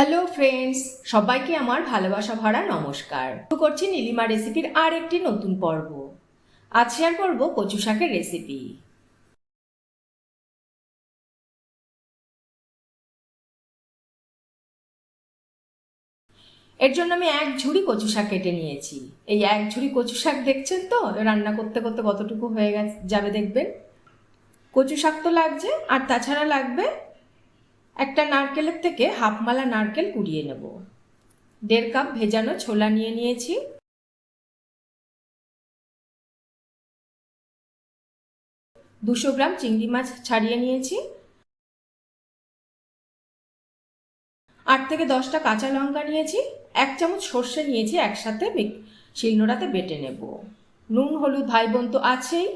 Hello friends, সবাইকে আমার ভালোবাসা ভরা নমস্কার। শুরু করছি নীলিমা রেসিপির আর একটি নতুন পর্ব। আজ শেয়ার করব কচু শাকের রেসিপি। এর জন্য আমি এক ঝুড়ি কচু শাক কেটে নিয়েছি। এই এক ঝুড়ি কচু শাক দেখছেন তো, রান্না করতে করতে কতটুকু হয়ে যাবে দেখবেন। কচু শাক তো লাগছে, আর তাছাড়া লাগবে একটা নারকেলের থেকে হাফ মালা নারকেল কুড়িয়ে নেব। 1.5 কাপ ভেজানো ছোলা নিয়ে নিয়েছি। 200 গ্রাম চিংড়ি মাছ ছাড়িয়ে নিয়েছি। 8 থেকে 10টা কাঁচা লঙ্কা নিয়েছি। 1 চামচ সর্ষে নিয়েছি, একসাথে শিলনোড়াতে বেটে নেব। নুন হলুদ ভাই বোন তো আছেই।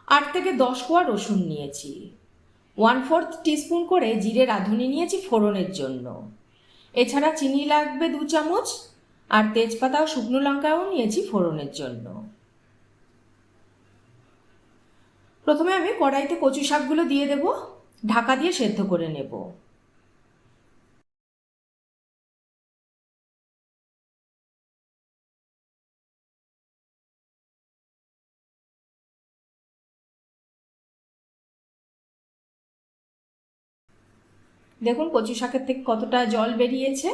8 থেকে 10 কোয়া রসুন নিয়েছি। 1/4 টিস্পুন করে জিরে রাঁধুনি নিয়েছি ফোড়নের জন্য। এছাড়া চিনি লাগবে 2 চামচ, আর তেজপাতা ও শুকনো লঙ্কাও নিয়েছি ফোড়নের জন্য। প্রথমে আমি কড়াইতে কচু শাকগুলো দিয়ে দেব, ঢাকা দিয়ে সেদ্ধ করে নেব। দেখুন কচু শাকের থেকে কতটা জল বেরিয়েছে।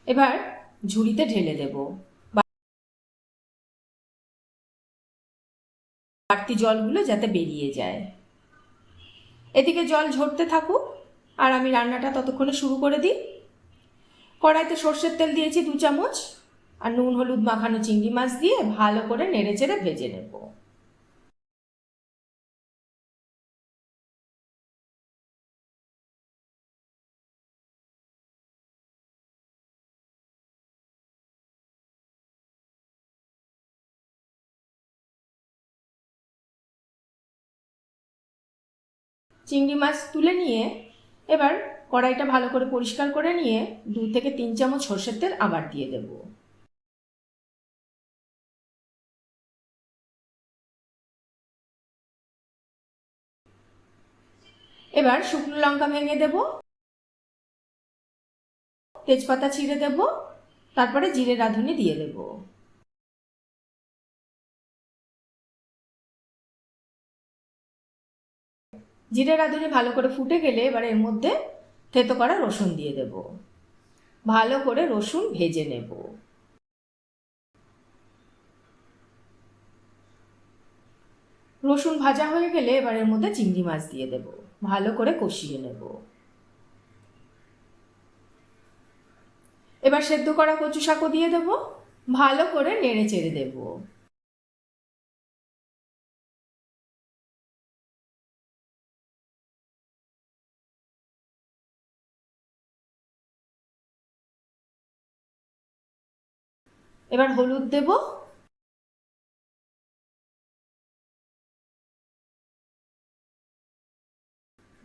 এবার ঝুড়িতে ঢেলে দেব। বাড়তি জলগুলো যাতে বেরিয়ে যায়। এদিকে জল ঝরতে থাকুক, আর আমি রান্নাটা ততক্ষণে শুরু করে দিই। কড়াইতে সর্ষের তেল দিয়েছি 2 চামচ, আর নুন হলুদ মাখানো চিংড়ি মাছ দিয়ে ভালো করে নেড়ে চেড়ে ভেজে নেব। চিংড়ি মাছ তুলে নিয়ে এবার কড়াইটা ভালো করে পরিষ্কার করে নিয়ে 2 থেকে 3 চামচ সর্ষের তেল আবার দিয়ে দেব। এবার শুকনো লঙ্কা ভেঙে দেব, তেজপাতা ছিঁড়ে দেব, তারপরে জিরে রাঁধুনি দিয়ে দেব। জিরে রাঁধুনি ভালো করে ফুটে গেলে এবার এর মধ্যে থেতো করা রসুন দিয়ে দেব। ভালো করে রসুন ভেজে নেব। রসুন ভাজা হয়ে গেলে এবার এর মধ্যে চিংড়ি মাছ দিয়ে দেব। ভালো করে কষিয়ে নেব। এবার সেদ্ধ করা কচু শাকও দিয়ে দেব। ভালো করে নেড়ে চেড়ে দেব। এবার হলুদ দেব,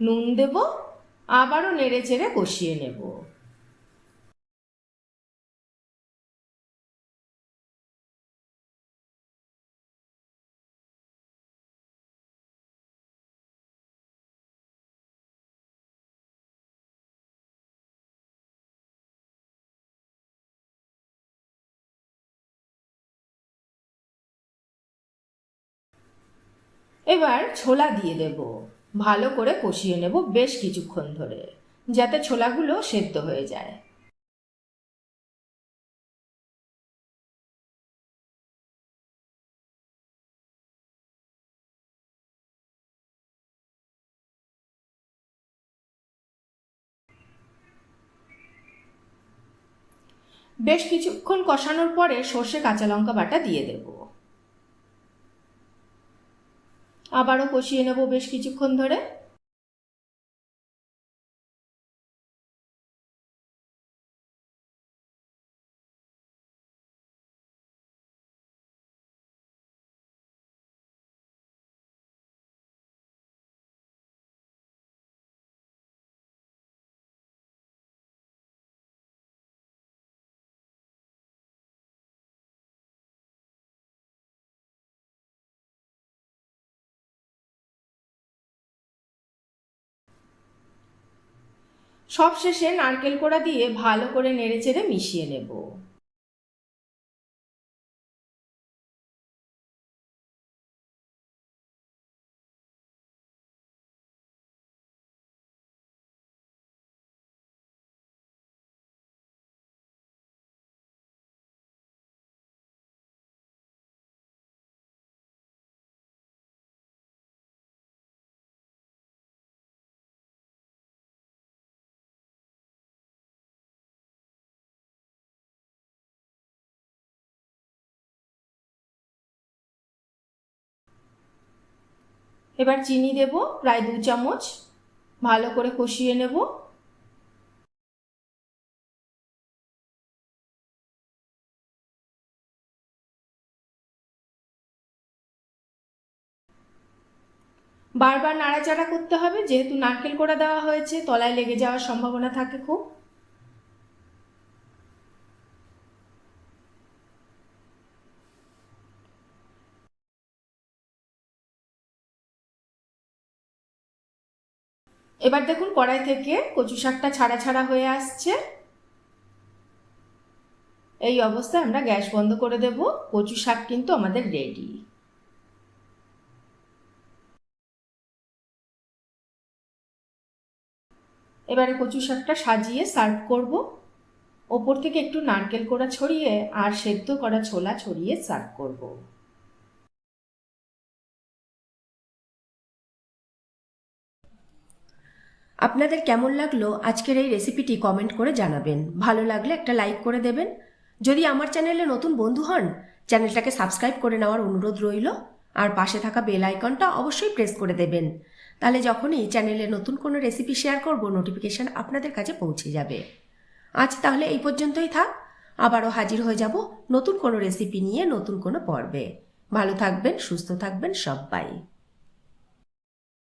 নুন দেব, আবারও নেড়ে চেড়ে কষিয়ে নেব। এবার ছোলা দিয়ে দেব। ভালো করে কষিয়ে নেব বেশ কিছুক্ষণ ধরে, যাতে ছোলাগুলো সেদ্ধ হয়ে যায়। বেশ কিছুক্ষণ কষানোর পরে সর্ষে কাঁচা লঙ্কা বাটা দিয়ে দেব। আবারও কষিয়ে নেব বেশ কিছুক্ষণ ধরে। সব শেষে নারকেল কোড়া দিয়ে ভালো করে নেড়েচেড়ে মিশিয়ে নেব। এবার চিনি দেব প্রায় 2 চামচ, ভালো করে কষিয়ে নেব। বারবার নাড়াচাড়া করতে হবে, যেহেতু নারকেল কোড়া দেওয়া হয়েছে, তলায় লেগে যাওয়ার সম্ভাবনা থাকে খুব। এবার দেখুন কড়াই থেকে কচু শাকটা ছাড়া ছাড়া হয়ে আসছে। এই অবস্থায় আমরা গ্যাস বন্ধ করে দেব। কচু শাক কিন্তু আমাদের রেডি। এবারে কচু শাকটা সাজিয়ে সার্ভ করব। ওপর থেকে একটু নারকেল কোড়া ছড়িয়ে আর সেদ্ধ করা ছোলা ছড়িয়ে সার্ভ করব। আপনাদের কেমন লাগলো আজকের এই রেসিপিটি কমেন্ট করে জানাবেন। ভালো লাগলে একটা লাইক করে দেবেন। যদি আমার চ্যানেলে নতুন বন্ধু হন, চ্যানেলটাকে সাবস্ক্রাইব করে নেওয়ার অনুরোধ রইল। আর পাশে থাকা বেল আইকনটা অবশ্যই প্রেস করে দেবেন। তাহলে যখনই চ্যানেলে নতুন কোনো রেসিপি শেয়ার করব, নোটিফিকেশান আপনাদের কাছে পৌঁছে যাবে। আজ তাহলে এই পর্যন্তই থাক। আবারও হাজির হয়ে যাব নতুন কোনো রেসিপি নিয়ে, নতুন কোনো পর্বে। ভালো থাকবেন, সুস্থ থাকবেন সবাই।